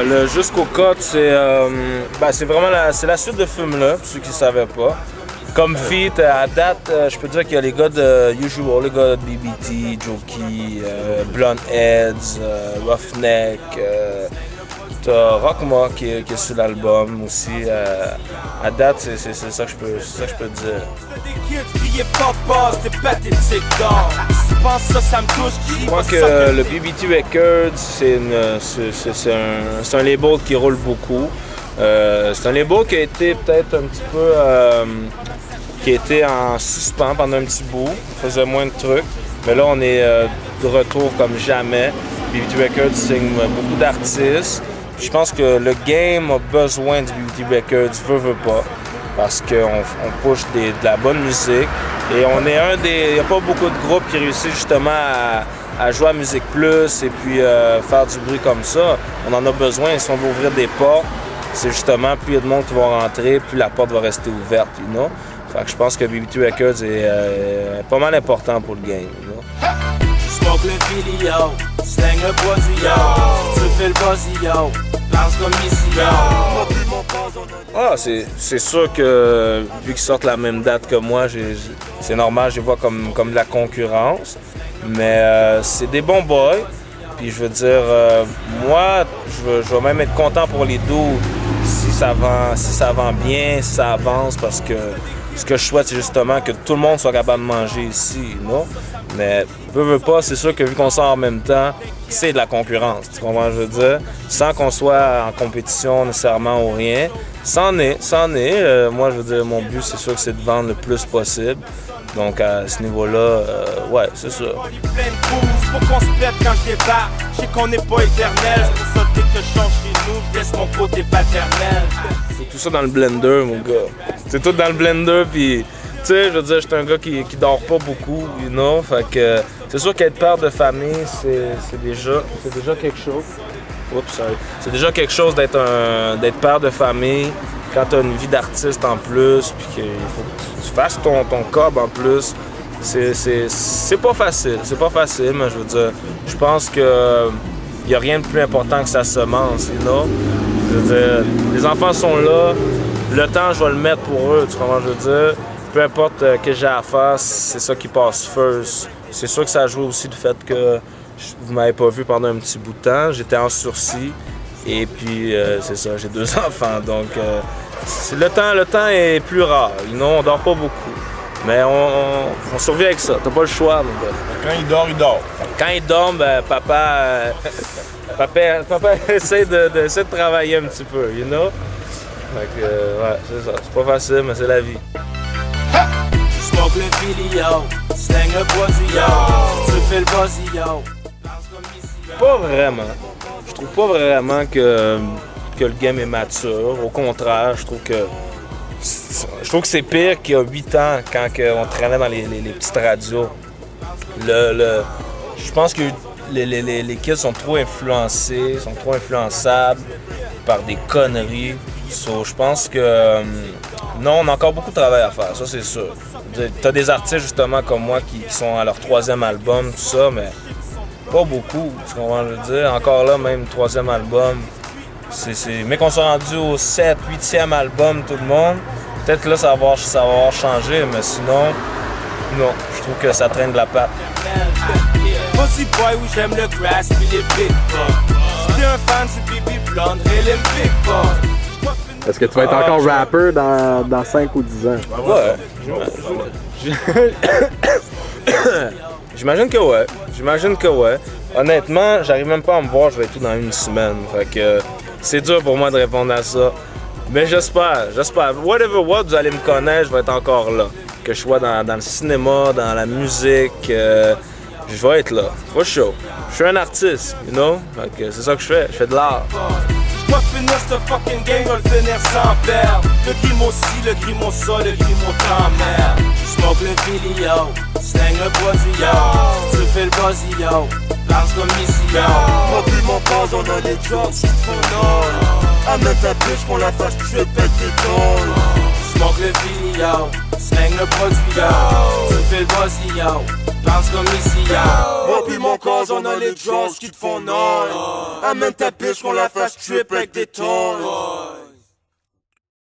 Le Jusqu'au Cut, c'est vraiment c'est la suite de ce film-là, pour ceux qui ne savaient pas. Comme feat, à date, je peux dire qu'il y a les gars de Usual, les gars de BBT, Jokey, Blonde Heads, Roughneck, t'as Rockma qui est sur l'album aussi. À date, c'est ça que je peux dire. Je crois que le BBT Records, c'est un label qui roule beaucoup. C'est un label qui a été peut-être un petit peu... qui a été en suspens pendant un petit bout, faisait moins de trucs. Mais là, on est de retour comme jamais. BBT Records signe beaucoup d'artistes. Je pense que le game a besoin du BBT Records, veut pas, parce qu'on push de la bonne musique. Et on est il n'y a pas beaucoup de groupes qui réussissent justement à jouer à Musique Plus et puis faire du bruit comme ça. On en a besoin. Si on veut ouvrir des portes, c'est justement plus il y a de monde qui va rentrer, plus la porte va rester ouverte, you know? Fait que je pense que BBT Records est pas mal important pour le game. You know? C'est sûr que vu qu'ils sortent la même date que moi, c'est normal, je les vois comme de la concurrence. Mais c'est des bons boys. Puis je veux dire, moi, je vais même être content pour les deux si ça vend bien, si ça avance, parce que ce que je souhaite, c'est justement que tout le monde soit capable de manger ici, non? Mais veut pas, c'est sûr que vu qu'on sort en même temps, c'est de la concurrence, tu comprends ce que je veux dire? Sans qu'on soit en compétition nécessairement ou rien. C'en est. Moi, je veux dire, mon but, c'est sûr que c'est de vendre le plus possible. Donc, à ce niveau-là, ouais, c'est ça. C'est tout ça dans le blender, mon gars. C'est tout dans le blender, puis... Tu sais, je veux dire, je suis un gars qui dort pas beaucoup, you know? Fait que c'est sûr qu'être père de famille, c'est déjà quelque chose. Oups, sorry. C'est déjà quelque chose d'être père de famille quand t'as une vie d'artiste en plus, puis qu'il faut que tu fasses ton cob en plus. C'est pas facile, mais je veux dire, je pense que y a rien de plus important que sa semence, you know? Je veux dire, les enfants sont là, le temps, je vais le mettre pour eux, tu comprends ce que je veux dire? Peu importe ce que j'ai à faire, c'est ça qui passe first. C'est sûr que ça joue aussi du fait que vous m'avez pas vu pendant un petit bout de temps. J'étais en sursis et puis c'est ça, j'ai 2 enfants. Donc le temps est plus rare. On dort pas beaucoup. Mais on survit avec ça. T'as pas le choix, mon gars. Quand il dort, il dort. Quand il dort, ben, papa essaie de travailler un petit peu, you know? Fait que, ouais, c'est ça. C'est pas facile, mais c'est la vie. Pas vraiment. Je trouve pas vraiment que le game est mature. Au contraire, je trouve que c'est pire qu'il y a 8 ans quand on traînait dans les petites radios. Je pense que les kids sont trop influencés, sont trop influençables par des conneries. Je pense que non, on a encore beaucoup de travail à faire, ça c'est sûr. T'as des artistes justement comme moi qui sont à leur 3e album, tout ça, mais pas beaucoup, tu comprends ce que je veux dire. Encore là, même 3e album, mais qu'on soit rendu au 7, 8e album, tout le monde, peut-être que là ça va avoir changé, mais sinon, non, je trouve que ça traîne de la patte. Pussy boy, oui j'aime le grass puis les big bugs. Si t'es un fan, c'est Bibi Blonde et les big bugs. Est-ce que tu vas être encore rapper dans 5 ou 10 ans? Ouais. J'imagine que ouais. Honnêtement, j'arrive même pas à me voir, je vais être tout dans une semaine. Fait que c'est dur pour moi de répondre à ça. Mais j'espère. Whatever what, vous allez me connaître, je vais être encore là. Que je sois dans le cinéma, dans la musique, je vais être là. For sure. Je suis un artiste, you know? Fait que c'est ça que je fais de l'art. Je dois finir ce fucking game, je vais le finir sans perdre. Le grimo ci, le grimo ça, le grimo t'emmerde. Je smoke le vidéo, slang le produit yo. Tu fais le buzzy yo, bounce comme ici yo. Mon but, mon pause, on a les drugs, j'suis trop nol. Amène ta bitch, qu'on la fasse, tu veux pète des tôles. Je smoke le vidéo, slang le produit yo. Tu fais le buzzy yo, bounce comme ici yo. Mon but, mon cause on a les jaws qui te font noir. Amène ta bitch qu'on la fasse trip avec des tons.